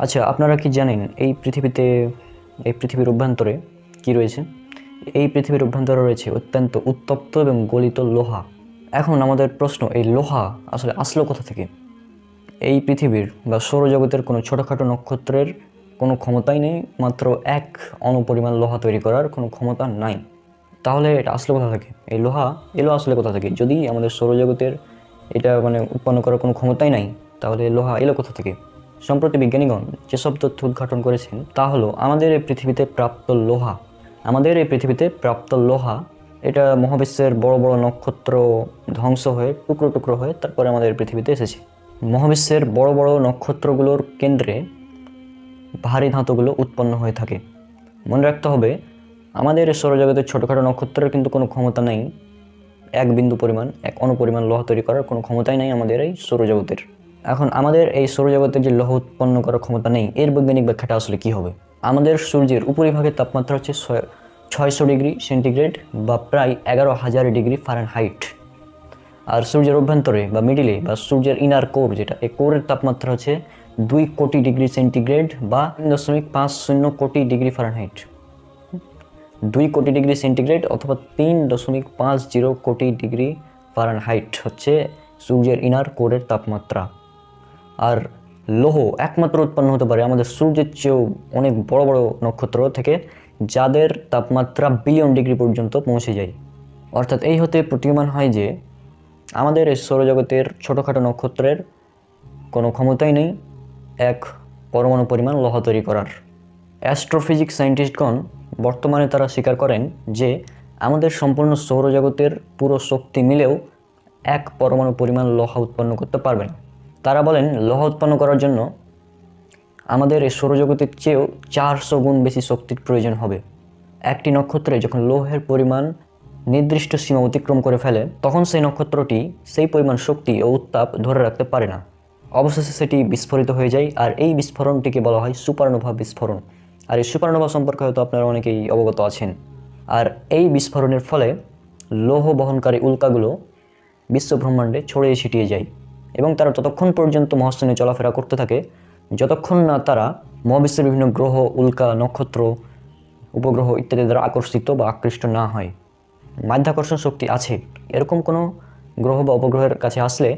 আচ্ছা, আপনারা কি জানেন এই পৃথিবীর অভ্যন্তরে কি রয়েছে? এই পৃথিবীর অভ্যন্তরে রয়েছে অত্যন্ত উত্তপ্ত এবং গলিত লোহা। এখন আমাদের প্রশ্ন, এই লোহা আসলে আসলো কোথা থেকে? এই পৃথিবীর বা সৌরজগতের কোনো ছোটোখাটো নক্ষত্রের কোনো ক্ষমতাই নেই মাত্র এক অণুপরিমাণ লোহা তৈরি করার কোনো ক্ষমতা নাই। তাহলে এটা আসলো কোথা থেকে? এই লোহা এলো আসলে কোথা থেকে? যদি আমাদের সৌরজগতের এটা উৎপন্ন করার কোনো ক্ষমতাই নাই, তাহলে লোহা এলো কোথা থেকে? সম্প্রতি বিজ্ঞানীগণ যেসব তথ্য উদ্ঘাটন করেছেন তা হলো আমাদের এই পৃথিবীতে প্রাপ্ত লোহা এটা মহাবিশ্বের বড় বড় নক্ষত্র ধ্বংস হয়ে টুকরো টুকরো হয়ে তারপরে আমাদের পৃথিবীতে এসেছে। মহাবিশ্বের বড় বড় নক্ষত্রগুলোর কেন্দ্রে ভারী ধাতুগুলো উৎপন্ন হয়ে থাকে। মনে রাখতে হবে, আমাদের সৌরজগতের ছোটোখাটো নক্ষত্রের কিন্তু কোনো ক্ষমতা নেই এক অণুপরিমাণ লোহা তৈরি করার কোনো ক্ষমতাই নাই আমাদের এই সৌরজগতের। এখন আমাদের এই সৌরজগতের যে লোহা উৎপন্ন করার ক্ষমতা নেই, এর বৈজ্ঞানিক ব্যাখ্যাটা আসলে কী হবে? আমাদের সূর্যের উপরিভাগের তাপমাত্রা হচ্ছে 600 ডিগ্রি সেন্টিগ্রেড বা প্রায় 11,000 ডিগ্রি ফারেনহাইট। আর সূর্যের অভ্যন্তরে বা মিডিলে বা সূর্যের ইনার কোর, যেটা এই কোরের তাপমাত্রা হচ্ছে 2 কোটি ডিগ্রি সেন্টিগ্রেড বা 3.50 কোটি ডিগ্রি ফারেনহাইট। 2 কোটি ডিগ্রি সেন্টিগ্রেড অথবা 3.50 কোটি ডিগ্রি ফারেনহাইট হচ্ছে সূর্যের ইনার কোরের তাপমাত্রা। আর লৌহ একমাত্র উৎপন্ন হতে পারে আমাদের সূর্যের চেয়েও অনেক বড় বড় নক্ষত্র থেকে, যাদের তাপমাত্রা বিলিয়ন ডিগ্রি পর্যন্ত পৌঁছে যায়। অর্থাৎ এই হতে প্রতীয়মান হয় যে আমাদের এই সৌরজগতের ছোটোখাটো নক্ষত্রের কোনো ক্ষমতাই নেই এক পরমাণু পরিমাণ লোহা তৈরি করার। অ্যাস্ট্রোফিজিক্স সায়েন্টিস্টগণ বর্তমানে তারা স্বীকার করেন যে আমাদের সম্পূর্ণ সৌরজগতের পুরো শক্তি মিলেও এক পরমাণু পরিমাণ লোহা উৎপন্ন করতে পারবে না। তারা বলেন লোহা উৎপন্ন করার জন্য আমাদের এই সৌরজগতের চেয়েও 400 গুণ বেশি শক্তির প্রয়োজন হবে। একটি নক্ষত্রে যখন লৌহের পরিমাণ নির্দিষ্ট সীমা অতিক্রম করে ফেলে, তখন সেই নক্ষত্রটি সেই পরিমাণ শক্তি ও উত্তাপ ধরে রাখতে পারে না। অবশেষে সেটি বিস্ফোরিত হয়ে যায়, আর এই বিস্ফোরণটিকে বলা হয় সুপারনোভা বিস্ফোরণ। আর এই সুপারনোভা সম্পর্কে হয়তো আপনারা অনেকেই অবগত আছেন। আর এই বিস্ফোরণের ফলে লৌহ বহনকারী উল্কাগুলো বিশ্বব্রহ্মাণ্ডে ছড়িয়ে ছিটিয়ে যায় এবং তারা ততক্ষণ পর্যন্ত মহাশূন্যে চলাফেরা করতে থাকে যতক্ষণ না তারা মহাবিশ্বের বিভিন্ন গ্রহ, উল্কা, নক্ষত্র, উপগ্রহ ইত্যাদি দ্বারা আকর্ষিত বা আকৃষ্ট না হয়। মাধ্যাকর্ষণ শক্তি আছে এরকম কোনো গ্রহ বা উপগ্রহের কাছে আসলে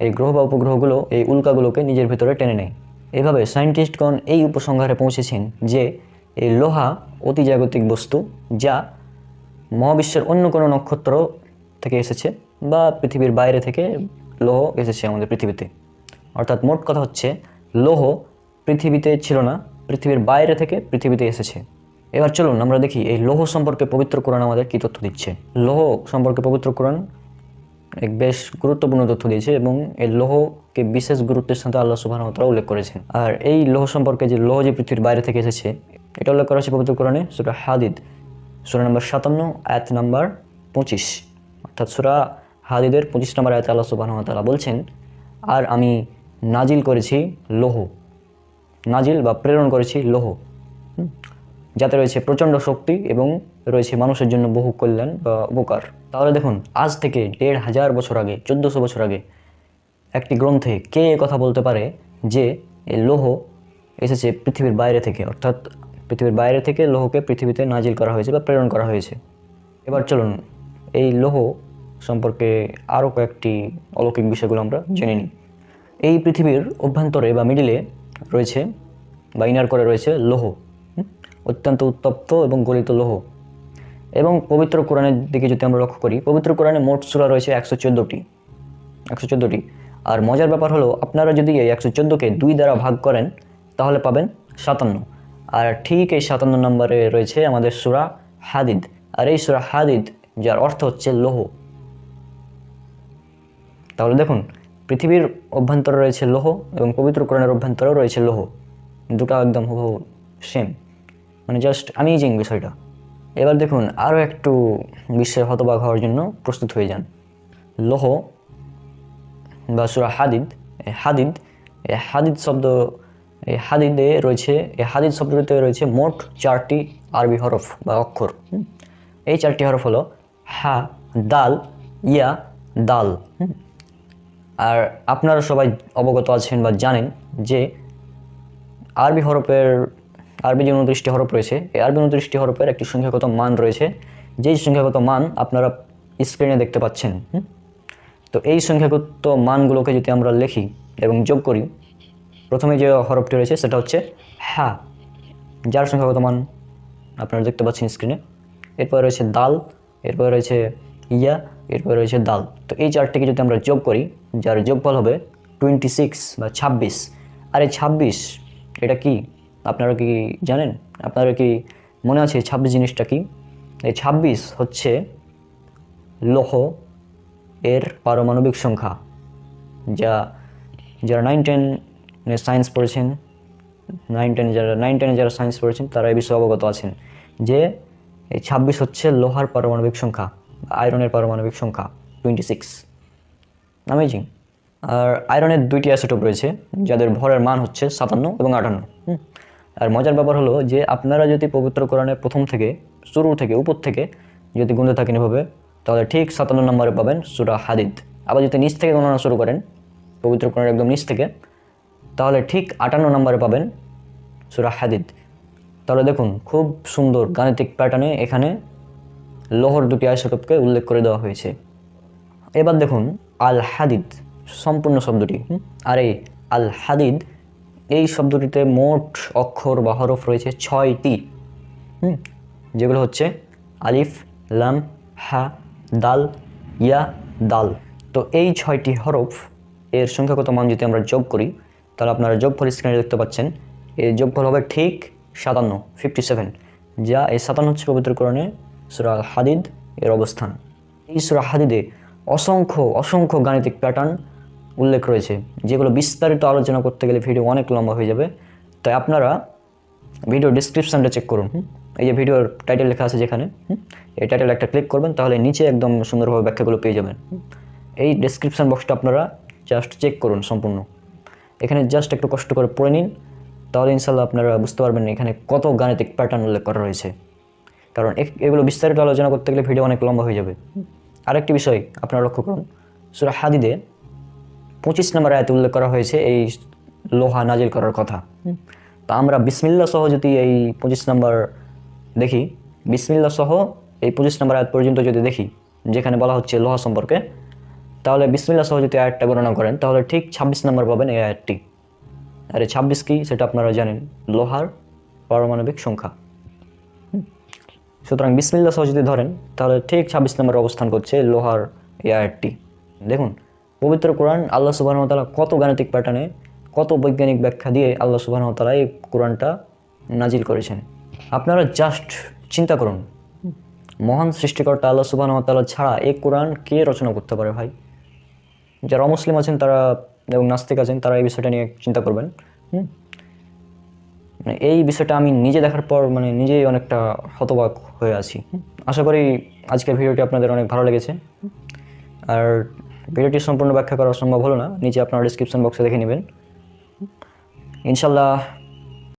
এই গ্রহ বা উপগ্রহগুলো এই উল্কাগুলোকে নিজের ভেতরে টেনে নেয়। এভাবে সায়েন্টিস্টগণ এই উপসংহারে পৌঁছেছেন যে এই লোহা অতিজাগতিক বস্তু, যা মহাবিশ্বের অন্য কোনো নক্ষত্র থেকে এসেছে বা পৃথিবীর বাইরে থেকে লৌহ এসেছে আমাদের পৃথিবীতে। অর্থাৎ মোট কথা হচ্ছে, লৌহ পৃথিবীতে ছিল না, পৃথিবীর বাইরে থেকে পৃথিবীতে এসেছে। এবার চলুন আমরা দেখি এই লৌহ সম্পর্কে পবিত্র কোরআন আমাদের কী তথ্য দিচ্ছে। লৌহ সম্পর্কে পবিত্র কোরআন এক বেশ গুরুত্বপূর্ণ তথ্য দিয়েছে এবং এই লৌহকে বিশেষ গুরুত্বের সাথে আল্লাহ সুবহানাহু ওয়া তাআলা উল্লেখ করেছেন। আর এই লৌহ সম্পর্কে, যে লৌহ যে পৃথিবীর বাইরে থেকে এসেছে, এটা উল্লেখ করা হয়েছে পবিত্র কোরআনে সূরা হাদিদ, সূরা নম্বর 57, আয়াত নাম্বার 25। অর্থাৎ সূরা হাদিদের 25 নম্বর আয়াতে আল্লাহ সুবহানাহু ওয়া তাআলা বলছেন, আর আমি নাজিল করেছি লৌহ, নাজিল বা প্রেরণ করেছি লৌহ, যাতে রয়েছে প্রচণ্ড শক্তি এবং রয়েছে মানুষের জন্য বহু কল্যাণ বা উপকার। তাহলে দেখুন, আজ থেকে 1500 বছর আগে, 1400 বছর আগে একটি গ্রন্থে কে কথা বলতে পারে যে এই লৌহ এসেছে পৃথিবীর বাইরে থেকে? অর্থাৎ পৃথিবীর বাইরে থেকে লৌহকে পৃথিবীতে নাজিল করা হয়েছে বা প্রেরণ করা হয়েছে। এবার চলুন এই লৌহ সম্পর্কে আরও কয়েকটি অলৌকিক বিষয়গুলো আমরা জেনে নিই। এই পৃথিবীর অভ্যন্তরে বা মিডিলে রয়েছে বা ইনার করে রয়েছে লৌহ, অত্যন্ত উত্তপ্ত এবং গলিত লৌহ। এবং পবিত্র কোরআনের দিকে যদি আমরা লক্ষ্য করি, পবিত্র কোরআনে মোট সূরা রয়েছে 114টি। আর মজার ব্যাপার হলো, আপনারা যদি এই 114কে 2 দ্বারা ভাগ করেন তাহলে পাবেন 57। আর ঠিক এই 57 নম্বরে রয়েছে আমাদের সূরা হাদিদ। আর এই সূরা হাদিদ, যার অর্থ হচ্ছে লৌহ। তাহলে দেখুন, পৃথিবীর অভ্যন্তরে রয়েছে লৌহ এবং পবিত্র কোরআনের অভ্যন্তরেও রয়েছে লৌহ, দুটো একদম হুবহু সেম, জাস্ট অ্যামেজিং বিষয়টা। এবার দেখুন, আরও একটু বিশ্বের হতবাক হওয়ার জন্য প্রস্তুত হয়ে যান। লৌহ বা সূরা হাদিদ, হাদিদ শব্দটিতে রয়েছে মোট 4টি আরবি হরফ বা অক্ষর। এই 4টি হরফ হলো হা, দাল, ইয়া, দাল। আর আপনারা সবাই অবগত আছেন বা জানেন যে আরবি যে 29টি হরফ রয়েছে, এই আরবি 29টি হরফের একটি সংখ্যাগত মান রয়েছে, যেই সংখ্যাগত মান আপনারা স্ক্রিনে দেখতে পাচ্ছেন। তো এই সংখ্যাগত মানগুলোকে যদি আমরা লিখি এবং যোগ করি, প্রথমে যে হরফটি রয়েছে সেটা হচ্ছে হ্যাঁ, যার সংখ্যাগত মান আপনারা দেখতে পাচ্ছেন স্ক্রিনে। এরপরে রয়েছে দাল, এরপরে রয়েছে ইয়া, এরপরে রয়েছে দাল। তো এই চারটিকে যদি আমরা যোগ করি, যার যোগফল হবে 26 বা 26। আর এই 26 এটা কি আপনারা কি জানেন? আপনারা কি মনে আছে 26 জিনিসটা কি? এই 26 হচ্ছে লৌহ এর পারমাণবিক সংখ্যা, যারা 9-10 সায়েন্স পড়েছেন, 9-10 যারা সায়েন্স পড়েছেন তারা এই বিষয়ে অবগত আছেন যে এই 26 হচ্ছে লোহার পারমাণবিক সংখ্যা, আয়রনের পারমাণবিক সংখ্যা 26। অ্যামেজিং। আর আয়রনের 2টি আইসোটোপ রয়েছে যাদের ভরের মান হচ্ছে 57 এবং 58। আর মজার ব্যাপার হলো যে আপনারা যদি পবিত্র কোরআনের প্রথম থেকে, শুরু থেকে, উপর থেকে যদি গুনতে থাকেন এভাবে, তাহলে ঠিক 57 নম্বরে পাবেন সূরা হাদিদ। আবার যদি নিচ থেকে গণনা শুরু করেন, পবিত্র কোরআনের একদম নিচ থেকে, তাহলে ঠিক 58 নম্বরে পাবেন সূরা হাদিদ। তাহলে দেখুন, খুব সুন্দর গাণিতিক প্যাটার্নে এখানে লৌহর 2টি আইসোটোপকে উল্লেখ করে দেওয়া হয়েছে। এবার দেখুন আল হাদিদ সম্পূর্ণ শব্দটি। আর এই আল হাদিদ এই শব্দটিতে মোট অক্ষর বা হরফ রয়েছে 6টি, যেগুলো হচ্ছে আলিফ, লাম, হা, দাল, ইয়া, দাল। তো এই 6টি হরফ এর সংখ্যাগত মান যদি আমরা যোগ করি, তাহলে আপনারা যোগফল স্ক্রিনে দেখতে পাচ্ছেন। এই যোগফল হবে ঠিক 57, যা এই 57 হচ্ছে পবিত্র কোরআনে সূরা আল হাদিদ এর অবস্থান। এই সূরা হাদিদে অসংখ্য গাণিতিক প্যাটার্ন উল্লেখ রয়েছে, যেগুলো বিস্তারিত আলোচনা করতে গেলে ভিডিও অনেক লম্বা হয়ে যাবে। তাই আপনারা ভিডিও ডিসক্রিপশানটা চেক করুন। এই যে ভিডিওর টাইটেল লেখা আছে যেখানে, এই টাইটেল একটা ক্লিক করবেন, তাহলে নিচে একদম সুন্দরভাবে ব্যাখ্যাগুলো পেয়ে যাবেন। এই ডেসক্রিপশান বক্সটা আপনারা জাস্ট চেক করুন সম্পূর্ণ। এখানে জাস্ট একটু কষ্ট করে পড়ে নিন, তাহলে ইনশাল্লাহ আপনারা বুঝতে পারবেন এখানে কত গাণিতিক প্যাটার্ন উল্লেখ করা রয়েছে। কারণ এগুলো বিস্তারিত আলোচনা করতে গেলে ভিডিও অনেক লম্বা হয়ে যাবে। আরেকটি বিষয় আপনারা লক্ষ্য করুন, সূরা হাদিদে 25 নম্বর আয়াতে উল্লেখ করা হয়েছে এই লোহা নাজিল করার কথা। তা আমরা বিসমিল্লাহ সহ যদি এই 25 নম্বর দেখি, বিসমিল্লাহ সহ এই 25 নম্বর আয়াত পর্যন্ত যদি দেখি, যেখানে বলা হচ্ছে লোহা সম্পর্কে, তাহলে বিসমিল্লাহ সহ যদি আয়াতটা গণনা করেন, তাহলে ঠিক 26 নম্বর পাবেন এই আয়াতটি। আর এই 26 কি সেটা আপনারা জানেন, লোহার পারমাণবিক সংখ্যা। সুতরাং বিসমিল্লাহ সহ যদি ধরেন, তাহলে ঠিক 26 নম্বর অবস্থান করছে লোহার এই আয়াতটি। দেখুন পবিত্র কোরআন আল্লাহ সুবহানাহু ওয়া তাআলা কত গাণিতিক প্যাটার্নে, কত বৈজ্ঞানিক ব্যাখ্যা দিয়ে আল্লাহ সুবহানাহু ওয়া তাআলা এই কোরআনটা নাজিল করেছেন। আপনারা জাস্ট চিন্তা করুন, মহান সৃষ্টিকর্তা আল্লাহ সুবহানাহু ওয়া তাআলা ছাড়া এই কোরআন কে রচনা করতে পারে ভাই? যারা অমুসলিম আছেন তারা এবং নাস্তিক আছেন তারা এই বিষয়টা নিয়ে চিন্তা করবেন। এই বিষয়টা আমি নিজে দেখার পর নিজেই অনেকটা হতবাক হয়ে আছি। আশা করি আজকের ভিডিওটি আপনাদের অনেক ভালো লেগেছে। আর ভিডিওটি সম্পূর্ণ ব্যাখ্যা করা সম্ভব হলো না, নিচে আপনারা ডিসক্রিপশন বক্সে দেখে নেবেন। ইনশাল্লাহ